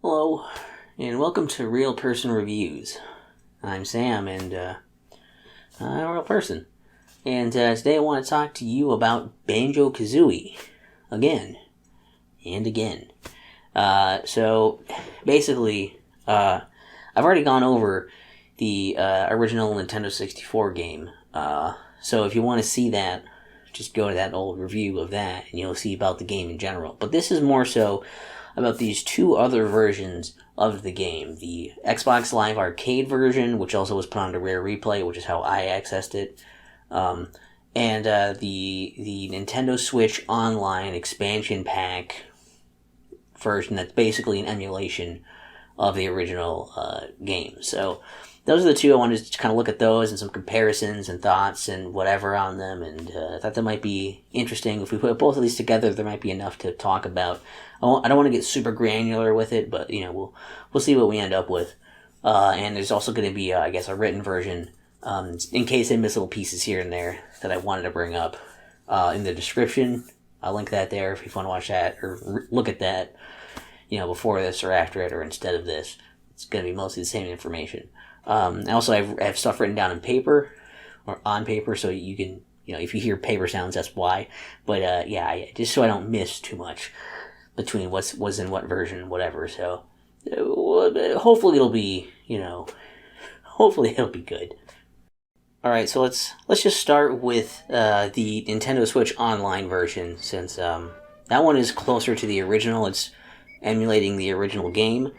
Hello, and welcome to Real Person Reviews. I'm Sam, and I'm a real person. And today I want to talk to you about Banjo-Kazooie. Again. And again. So, basically, I've already gone over the original Nintendo 64 game. So if you want to see that, just go to that old review of that, and you'll see about the game in general. But this is more so about these two other versions of the game. The Xbox Live Arcade version, which also was put on to Rare Replay, which is how I accessed it. And the Nintendo Switch Online expansion pack version that's basically an emulation of the original game. So those are the two. I wanted to kind of look at those and some comparisons and thoughts and whatever on them, and I thought that might be interesting. If we put both of these together, there might be enough to talk about. I don't want to get super granular with it, but we'll see what we end up with. And there's also going to be, I guess, a written version in case I miss little pieces here and there that I wanted to bring up in the description. I'll link that there if you want to watch that or look at that, before this or after it or instead of this. It's going to be mostly the same information. Also, I have stuff written down in paper or on paper, so you can, if you hear paper sounds, that's why. But just so I don't miss too much between what's in what version, whatever. So hopefully it'll be, hopefully it'll be good. All right, so let's just start with the Nintendo Switch Online version, since that one is closer to the original. It's emulating the original game.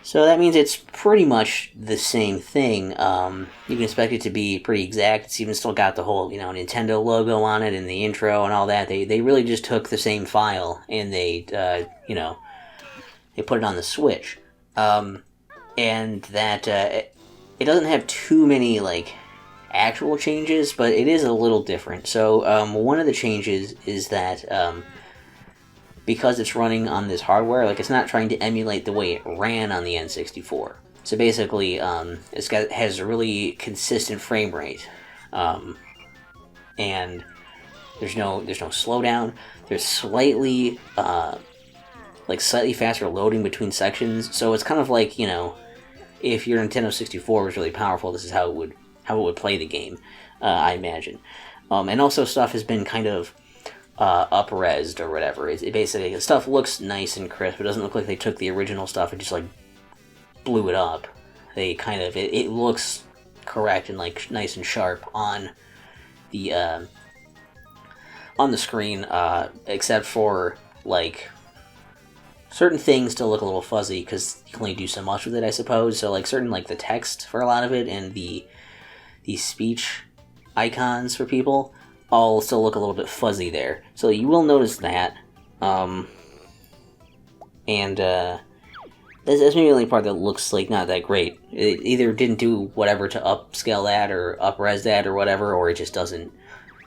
So that means it's pretty much the same thing. You can expect it to be pretty exact. It's even still got the whole, Nintendo logo on it and the intro and all that. They really just took the same file and they put it on the Switch. And that it doesn't have too many actual changes, but it is a little different. So one of the changes is that because it's running on this hardware, it's not trying to emulate the way it ran on the N64. So basically, it has a really consistent frame rate, and there's no slowdown. There's slightly faster loading between sections. So it's kind of like, if your Nintendo 64 was really powerful, this is how it would play the game, I imagine. And also stuff has been kind of up-resed or whatever. It basically, the stuff looks nice and crisp. It doesn't look like they took the original stuff and just blew it up. They kind of, it looks correct and nice and sharp on the screen, except for certain things still look a little fuzzy because you can only do so much with it, I suppose. So certain the text for a lot of it and the speech icons for people all still look a little bit fuzzy there. So you will notice that. And that's maybe the only part that looks not that great. It either didn't do whatever to upscale that or up-res that or whatever, or it just doesn't.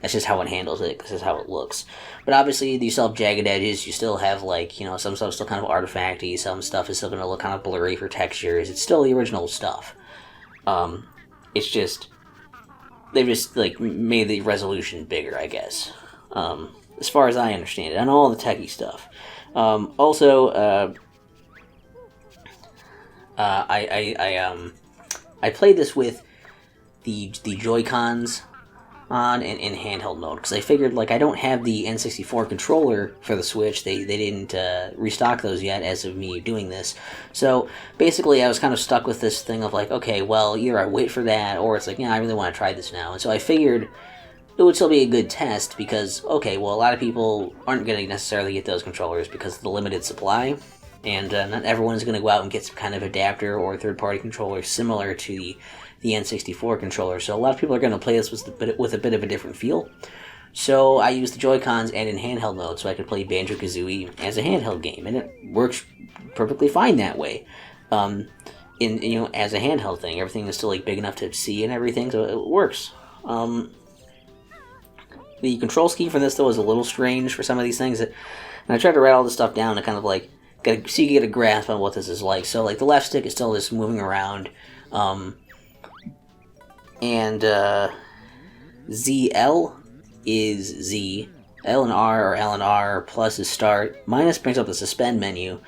That's just how it handles it. This is how it looks. But obviously, you still have jagged edges. You still have some stuff still kind of artifacty. Some stuff is still going to look kind of blurry for textures. It's still the original stuff. It's just they've just made the resolution bigger, I guess, as far as I understand it, and all the techie stuff. Also, I played this with the Joy-Cons on in handheld mode because I figured I don't have the N64 controller for the Switch. They didn't restock those yet as of me doing this. So basically I was kind of stuck with this thing of okay, well, either I wait for that or it's I really want to try this now. And so I figured it would still be a good test because, okay, well, a lot of people aren't going to necessarily get those controllers because of the limited supply, and not everyone's going to go out and get some kind of adapter or third-party controller similar to the N64 controller. So a lot of people are going to play this with a bit of a different feel. So I used the Joy-Cons and in handheld mode so I could play Banjo-Kazooie as a handheld game, and it works perfectly fine that way. As a handheld thing, everything is still big enough to see and everything, so it works. The control scheme for this though is a little strange for some of these things, and I tried to write all this stuff down to kind of so you can get a grasp on what this is like. So the left stick is still just moving around. And ZL is Z, L and R or L and R, plus is start, minus brings up the suspend menu,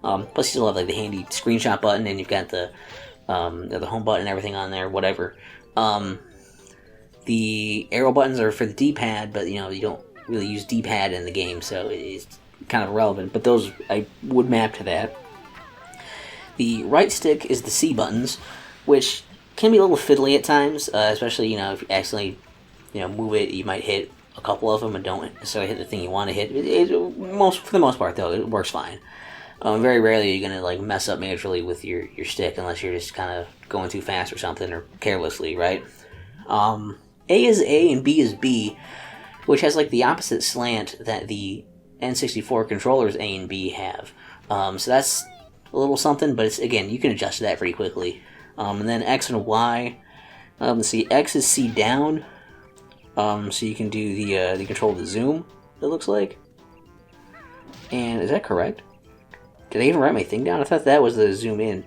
Plus, you still have like the handy screenshot button, and you've got the home button and everything on there, whatever. The arrow buttons are for the D-pad, but you don't really use D-pad in the game, so it's kind of irrelevant. But those I would map to that. The right stick is the C buttons, which can be a little fiddly at times, especially if you accidentally move it, you might hit a couple of them and don't necessarily hit the thing you want to hit. For the most part, though, it works fine. Very rarely are you gonna like mess up majorly with your stick unless you're just kind of going too fast or something, or carelessly, right? A is A and B is B, which has like the opposite slant that the N64 controllers A and B have. So that's a little something, but again, you can adjust to that pretty quickly. And then X and Y. Let's see, X is C down. So you can do the control of the zoom, it looks like. And is that correct? Did I even write my thing down? I thought that was the zoom in.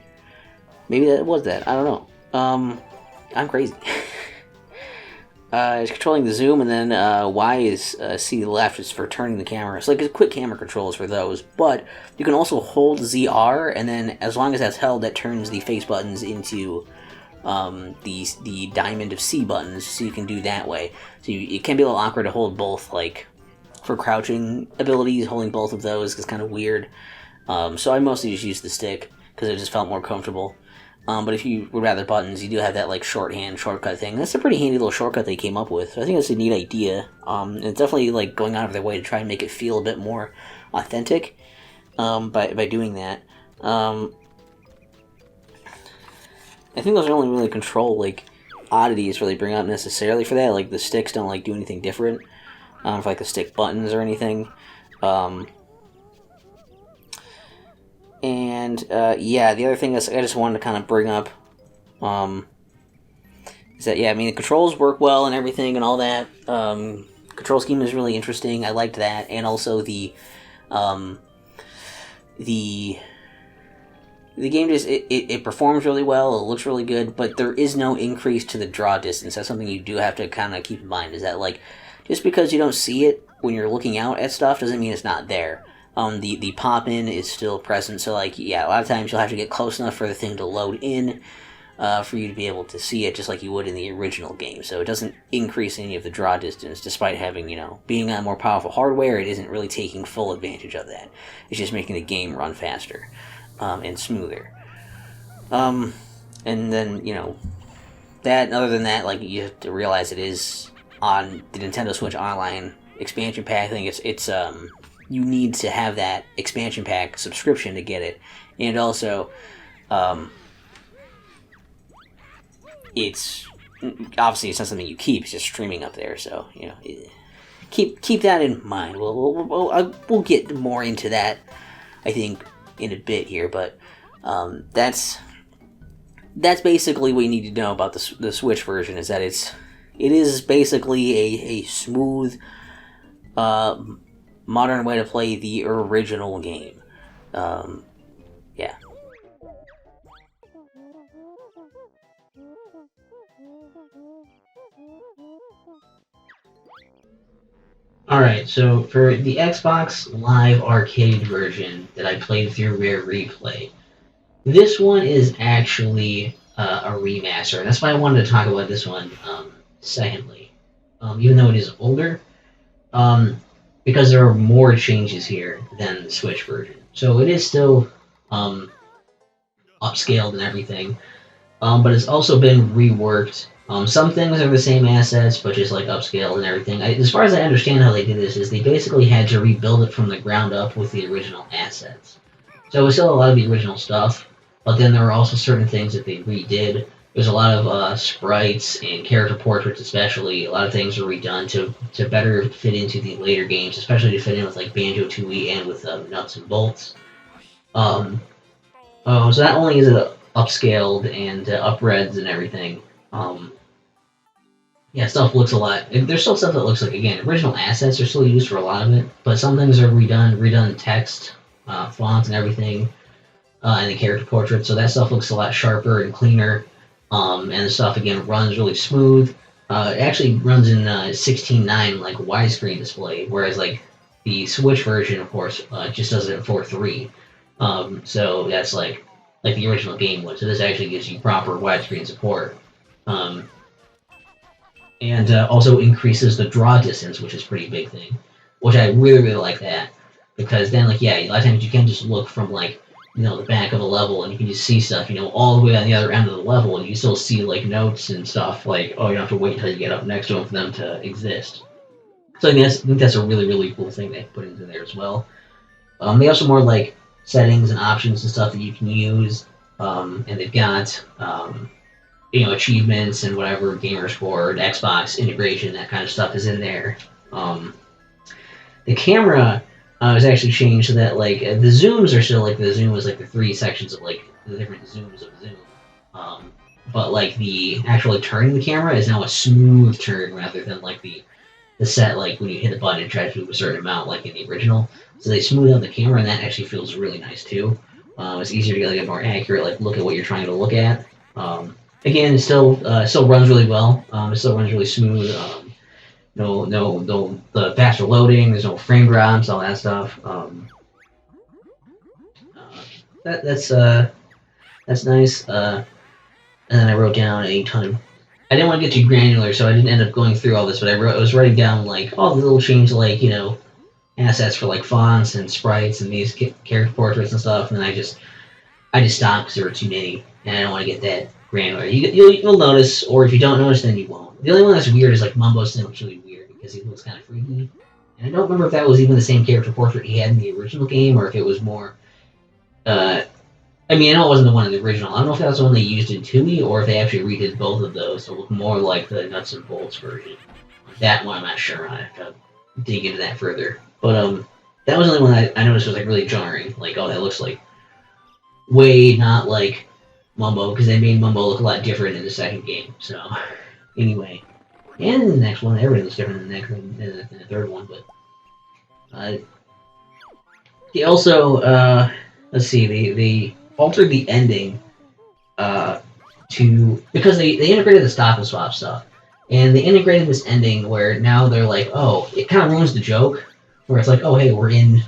Maybe that was that. I don't know. I'm crazy. It's controlling the zoom, and then Y is C left. It's for turning the camera. It's like a quick camera controls for those. But you can also hold ZR, and then as long as that's held, that turns the face buttons into the diamond of C buttons, so you can do that way. So it can be a little awkward to hold both, like for crouching abilities. Holding both of those is kind of weird. So I mostly just use the stick because it just felt more comfortable. But if you would rather buttons, you do have that like shorthand shortcut thing. That's a pretty handy little shortcut they came up with. So I think that's a neat idea. And it's definitely like going out of their way to try and make it feel a bit more authentic by doing that. I think those are only really control like oddities really bring up necessarily for that. Like the sticks don't like do anything different for like the stick buttons or anything. Yeah, the other thing is I just wanted to kind of bring up is that, the controls work well and everything and all that. Control scheme is really interesting. I liked that. And also the game just, it performs really well, it looks really good, but there is no increase to the draw distance. That's something you do have to kind of keep in mind, is that, like, just because you don't see it when you're looking out at stuff doesn't mean it's not there. The pop-in is still present, so, like, a lot of times you'll have to get close enough for the thing to load in for you to be able to see it, just like you would in the original game. So it doesn't increase any of the draw distance, despite having, being on more powerful hardware. It isn't really taking full advantage of that. It's just making the game run faster and smoother. And then, that, other than that, like, you have to realize it is on the Nintendo Switch Online expansion pack. I think it's you need to have that expansion pack subscription to get it. And also, it's obviously it's not something you keep, it's just streaming up there, so, keep that in mind. We'll get more into that, I think, in a bit here, but that's basically what you need to know about the Switch version, is that it is basically a smooth modern way to play the original game. Yeah. Alright, so for the Xbox Live Arcade version that I played through Rare Replay, this one is actually a remaster, and that's why I wanted to talk about this one secondly. Even though it is older, because there are more changes here than the Switch version. So it is still upscaled and everything, but it's also been reworked. Some things are the same assets, but just like upscaled and everything. As far as I understand how they did this, is they basically had to rebuild it from the ground up with the original assets. So it was still a lot of the original stuff, but then there were also certain things that they redid. There's a lot of sprites and character portraits, especially. A lot of things were redone to better fit into the later games, especially to fit in with like Banjo-Tooie and with Nuts and Bolts. So not only is it upscaled and upreds and everything, stuff looks a lot. There's still stuff that looks like, again, original assets are still used for a lot of it, but some things are redone text, fonts and everything, and the character portrait, so that stuff looks a lot sharper and cleaner. And the stuff, again, runs really smooth. It actually runs in 16:9, like, widescreen display, whereas, like, the Switch version, of course, just does it at 4:3. So that's like the original game would. So this actually gives you proper widescreen support. Um, and also increases the draw distance, which is a pretty big thing, which I really, really like that. Because then, like, yeah, a lot of times you can just look from, like, the back of a level and you can just see stuff, all the way on the other end of the level, and you still see, like, notes and stuff, like, oh, you don't have to wait until you get up next to them for them to exist. So I think that's a really, really cool thing they put into there as well. They have some more, like, settings and options and stuff that you can use, and they've got, achievements and whatever, gamer score, Xbox integration, that kind of stuff is in there. The camera is actually changed so that like the zooms are still like the zoom is like the three sections of like the different zooms of zoom, but like the actually turning the camera is now a smooth turn rather than like the set like when you hit the button and try to move a certain amount like in the original. So they smooth out the camera and that actually feels really nice too. It's easier to get like a more accurate like look at what you're trying to look at. Again, it still runs really well. It still runs really smooth. No, the faster loading. There's no frame drops, all that stuff. That's nice. And then I wrote down a ton of. I didn't want to get too granular, so I didn't end up going through all this. But I was writing down like all the little changes, like assets for like fonts and sprites and these character portraits and stuff. And then I just stopped because there were too many, and I don't want to get that granular. You'll notice, or if you don't notice, then you won't. The only one that's weird is like Mumbo's thing, which is really weird because he looks kind of freaky. And I don't remember if that was even the same character portrait he had in the original game, or if it was more. I know it wasn't the one in the original. I don't know if that was the one they used in 2E, or if they actually redid both of those to look more like the nuts and bolts version. That one I'm not sure. I have to dig into that further. But that was the only one I noticed was like really jarring. Like, oh, that looks like way not like Mumbo, because they made Mumbo look a lot different in the second game. So, anyway. And in the next one, everything looks different in the third one, but... they also, let's see, they altered the ending, because they integrated the stop and swap stuff. And they integrated this ending where now they're like, oh, it kind of ruins the joke, where it's like, oh, hey, we're in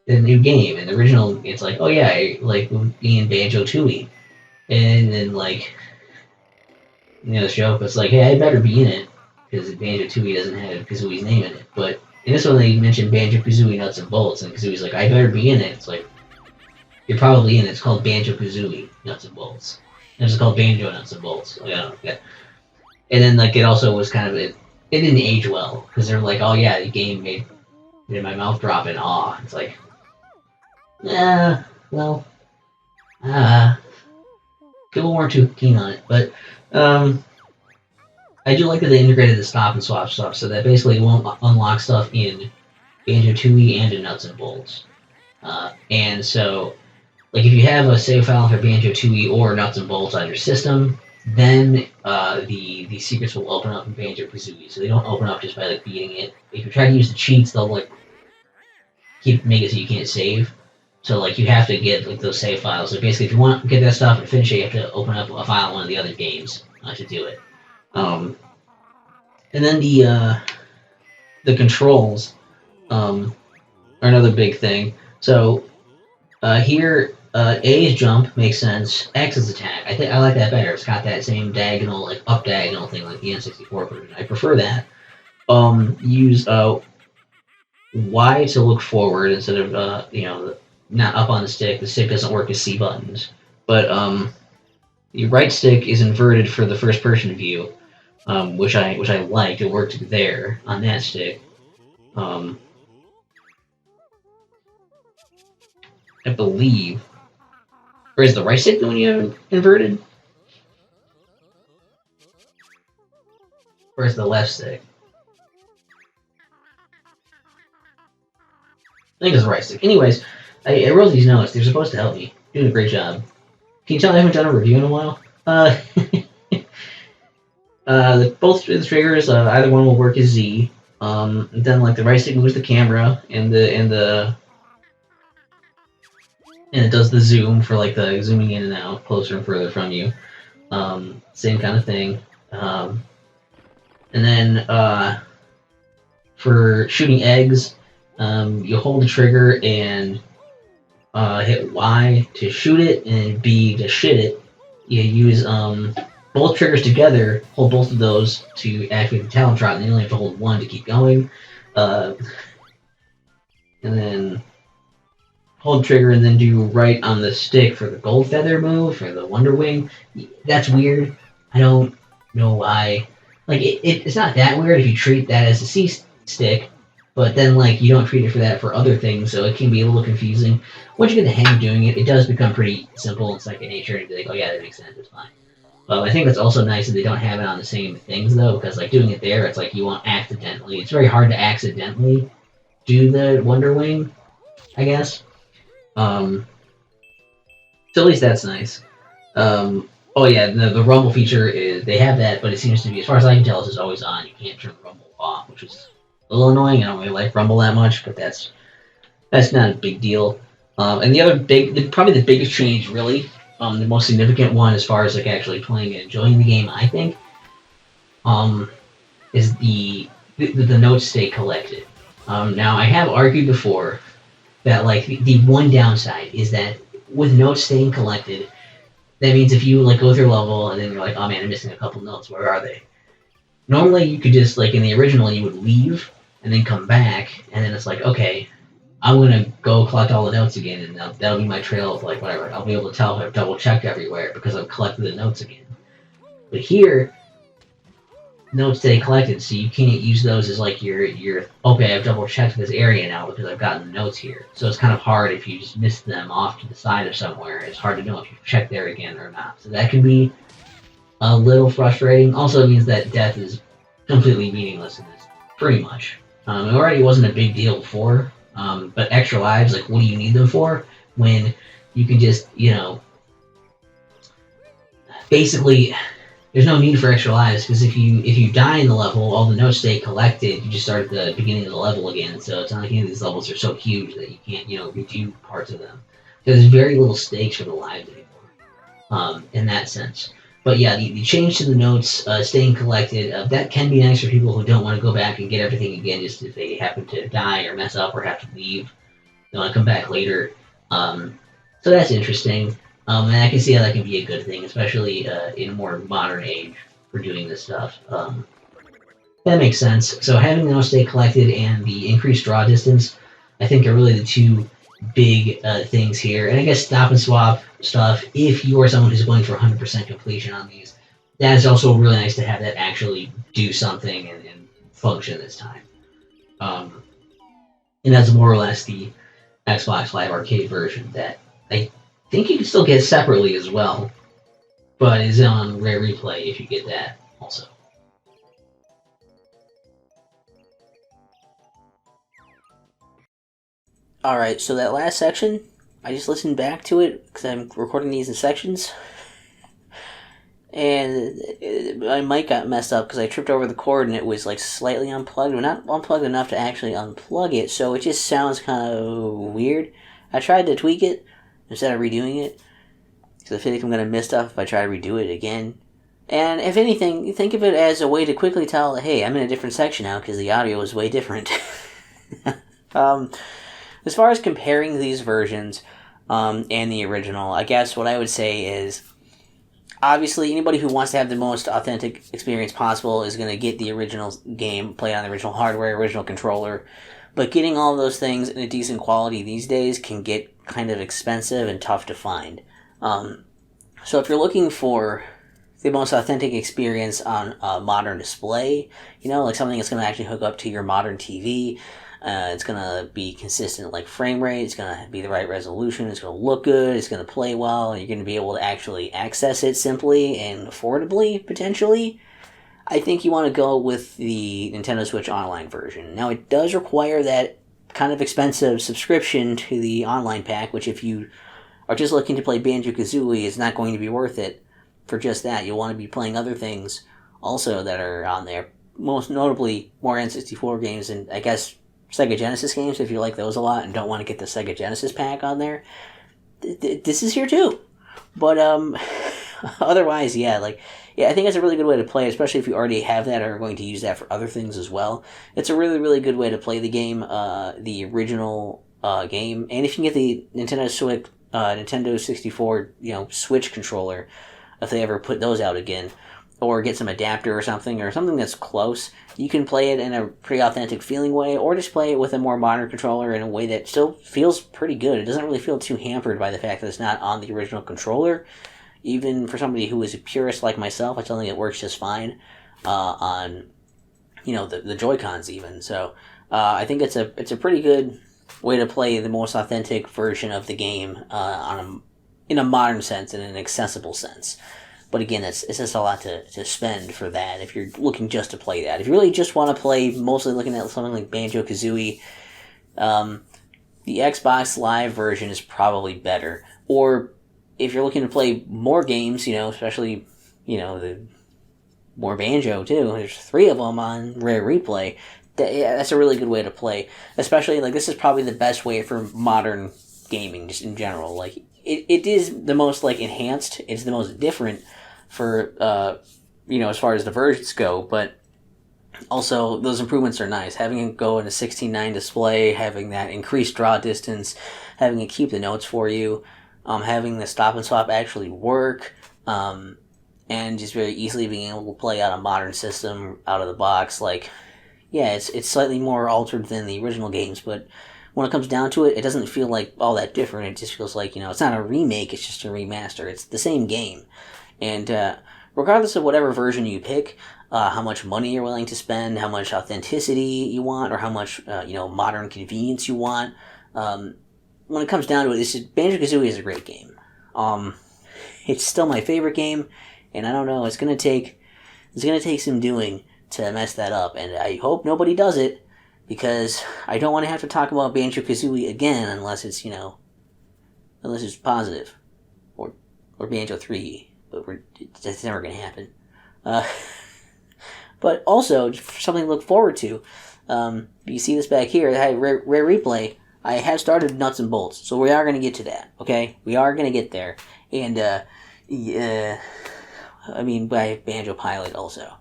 the new game. And the original, it's like, oh yeah, like being in Banjo-Tooie. And then like, the joke was like, hey, I better be in it, because Banjo-Tooie doesn't have Kazooie's name in it. But in this one, they mentioned Banjo-Kazooie Nuts and Bolts, and Kazooie's like, I better be in it. It's like, you're probably in it. It's called Banjo-Kazooie Nuts and Bolts. And it's called Banjo Nuts and Bolts. Yeah. And then like, it also was kind of it didn't age well, because they're like, oh yeah, the game made my mouth drop in awe. It's like, yeah, well, people weren't too keen on it, but I do like that they integrated the stop and swap stuff, so that basically won't unlock stuff in Banjo-Tooie and in Nuts and Bolts. And so, like, if you have a save file for Banjo-Tooie or Nuts and Bolts on your system, then the secrets will open up in Banjo-Kazooie. So they don't open up just by like beating it. If you try to use the cheats, they'll like make it so you can't save. So like, you have to get like those save files. So basically, if you want to get that stuff and finish it, you have to open up a file in one of the other games to do it. And then the controls are another big thing. So here, A is jump, makes sense. X is attack. I like that better. It's got that same diagonal, like up diagonal thing like the N64 version. I prefer that. Use Y to look forward instead of not up on the stick. The stick doesn't work as C buttons. But the right stick is inverted for the first person view, which I liked. It worked there on that stick. I believe. Or is the right stick the one you have inverted? Or is the left stick? I think it's the right stick. Anyways, I wrote these notes. They're supposed to help me. Doing a great job. Can you tell I haven't done a review in a while? Both the triggers, either one will work as Z. Then like the right stick moves the camera, and it does the zoom for like the zooming in and out, closer and further from you. Same kind of thing. And then for shooting eggs, you hold the trigger and hit Y to shoot it, and B to shit it. You use both triggers together, hold both of those to activate the talent shot, and you only have to hold one to keep going. And then hold trigger and then do right on the stick for the gold feather move, for the Wonder Wing. That's weird. I don't know why. Like, it's not that weird if you treat that as a C stick, but then, like, you don't treat it for that for other things, so it can be a little confusing. Once you get the hang of doing it, it does become pretty simple and second nature, and be like, oh yeah, that makes sense, it's fine. I think it's also nice that they don't have it on the same things, though, because, like, doing it there, it's like you won't accidentally. It's very hard to accidentally do the Wonder Wing, I guess. So at least that's nice. Oh yeah, the rumble feature is they have that, but it seems to be, as far as I can tell, it's always on. You can't turn rumble off, which is a little annoying. I don't really like rumble that much, but that's not a big deal. And the other probably the biggest change, really, the most significant one as far as like actually playing and enjoying the game, I think, is the notes stay collected. Now I have argued before that like the one downside is that with notes staying collected, that means if you like go through a level and then you're like, oh man, I'm missing a couple notes, where are they? Normally you could just, like in the original, you would leave and then come back, and then it's like, okay, I'm gonna go collect all the notes again, and that'll be my trail of like whatever. I'll be able to tell if I've double checked everywhere because I've collected the notes again. But here, notes stay collected, so you can't use those as like your okay, I've double checked this area now because I've gotten the notes here. So it's kind of hard if you just miss them off to the side of somewhere. It's hard to know if you check there again or not. So that can be a little frustrating. Also, it means that death is completely meaningless in this, pretty much. It already wasn't a big deal before, but extra lives, like, what do you need them for when you can just, basically, there's no need for extra lives, because if you die in the level, all the notes stay collected. You just start at the beginning of the level again. So it's not like any of these levels are so huge that you can't, redo parts of them. There's very little stakes for the lives anymore, in that sense. But yeah, the change to the notes staying collected, that can be nice for people who don't want to go back and get everything again, just if they happen to die or mess up or have to leave. They want to come back later. So that's interesting. And I can see how that can be a good thing, especially in a more modern age for doing this stuff. That makes sense. So having the notes stay collected and the increased draw distance, I think, are really the two big things here. And I guess stop and swap stuff, if you are someone who's going for 100% completion on these, that is also really nice to have that actually do something and function this time. And that's more or less the Xbox Live Arcade version that I think you can still get separately as well, but is on Rare Replay if you get that also. Alright, so that last section, I just listened back to it because I'm recording these in sections, and my mic got messed up because I tripped over the cord and it was like slightly unplugged, but not unplugged enough to actually unplug it, so it just sounds kind of weird. I tried to tweak it instead of redoing it, because I feel like I'm going to miss stuff if I try to redo it again. And if anything, think of it as a way to quickly tell, hey, I'm in a different section now because the audio is way different. As far as comparing these versions and the original, I guess what I would say is, obviously, anybody who wants to have the most authentic experience possible is going to get the original game, play on the original hardware, original controller. But getting all of those things in a decent quality these days can get kind of expensive and tough to find. So if you're looking for the most authentic experience on a modern display, like something that's going to actually hook up to your modern TV, it's going to be consistent like frame rate, it's going to be the right resolution, it's going to look good, it's going to play well, and you're going to be able to actually access it simply and affordably, potentially, I think you want to go with the Nintendo Switch Online version. Now, it does require that kind of expensive subscription to the online pack, which if you are just looking to play Banjo-Kazooie, is not going to be worth it for just that. You'll want to be playing other things also that are on there, most notably more N64 games and, I guess, Sega Genesis games, if you like those a lot and don't want to get the Sega Genesis pack on there. This is here too. But otherwise, yeah, I think it's a really good way to play, especially if you already have that or are going to use that for other things as well. It's a really, really good way to play the game. The original game. And if you can get the Nintendo 64, Switch controller, if they ever put those out again, or get some adapter or something that's close, you can play it in a pretty authentic feeling way, or just play it with a more modern controller in a way that still feels pretty good. It doesn't really feel too hampered by the fact that it's not on the original controller. Even for somebody who is a purist like myself, I still think it works just fine on the Joy-Cons even. So I think it's a pretty good way to play the most authentic version of the game in a modern sense, in an accessible sense. But again, it's just a lot to spend for that if you're looking just to play that. If you really just want to play, mostly looking at something like Banjo-Kazooie, the Xbox Live version is probably better. Or if you're looking to play more games, especially, the more Banjo too, there's 3 of them on Rare Replay, that's a really good way to play. Especially, this is probably the best way for modern gaming, just in general. It is the most, enhanced, it's the most different for, as far as the versions go, but also those improvements are nice. Having it go in a 16:9 display, having that increased draw distance, having it keep the notes for you, having the stop and swap actually work, and just very easily being able to play on a modern system out of the box. It's slightly more altered than the original games, but when it comes down to it, it doesn't feel like all that different. It just feels like, it's not a remake, it's just a remaster. It's the same game. And regardless of whatever version you pick, how much money you're willing to spend, how much authenticity you want, or how much, modern convenience you want, when it comes down to it, Banjo-Kazooie is a great game. It's still my favorite game, and I don't know, it's gonna take some doing to mess that up, and I hope nobody does it, because I don't want to have to talk about Banjo-Kazooie again unless it's positive, or Banjo 3, but that's never gonna happen. But also, for something to look forward to, you see this back here, Rare Replay. I have started Nuts and Bolts, so we are going to get to that, okay? We are going to get there. And, by Banjo Pilot also.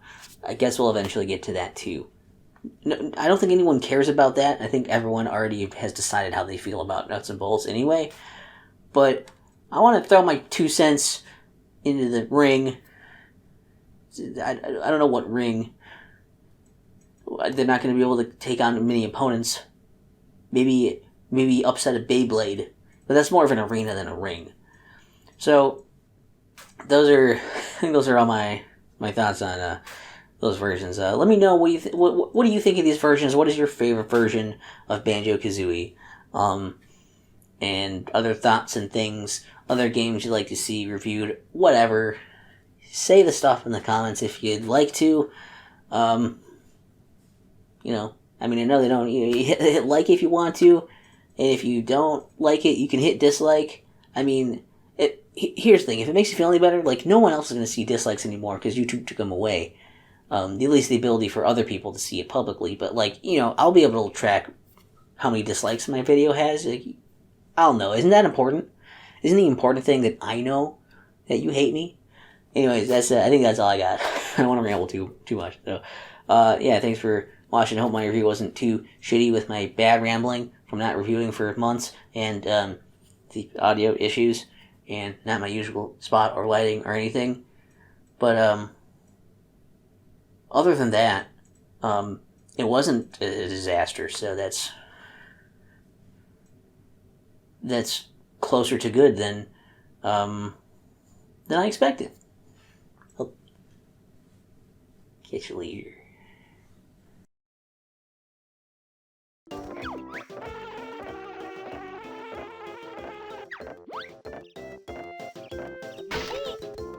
I guess we'll eventually get to that too. No, I don't think anyone cares about that. I think everyone already has decided how they feel about Nuts and Bolts anyway. But I want to throw my 2 cents into the ring. I don't know what ring. They're not going to be able to take on many opponents. Maybe upset a Beyblade, but that's more of an arena than a ring. So I think those are all my thoughts on those versions. Let me know what do you think of these versions? What is your favorite version of Banjo-Kazooie? And other thoughts and things, other games you'd like to see reviewed, whatever. Say the stuff in the comments if you'd like to. I know they don't. You hit like if you want to. And if you don't like it, you can hit dislike. Here's the thing. If it makes you feel any better, no one else is going to see dislikes anymore because YouTube took them away. At least the ability for other people to see it publicly. But, I'll be able to track how many dislikes my video has. I'll know. Isn't that important? Isn't the important thing that I know that you hate me? Anyways, I think that's all I got. I don't want to ramble too much. So, thanks for watching. I hope my review wasn't too shitty with my bad rambling from not reviewing for months, and the audio issues, and not my usual spot or lighting or anything. But other than that, it wasn't a disaster, so that's closer to good than I expected. I'll catch you later.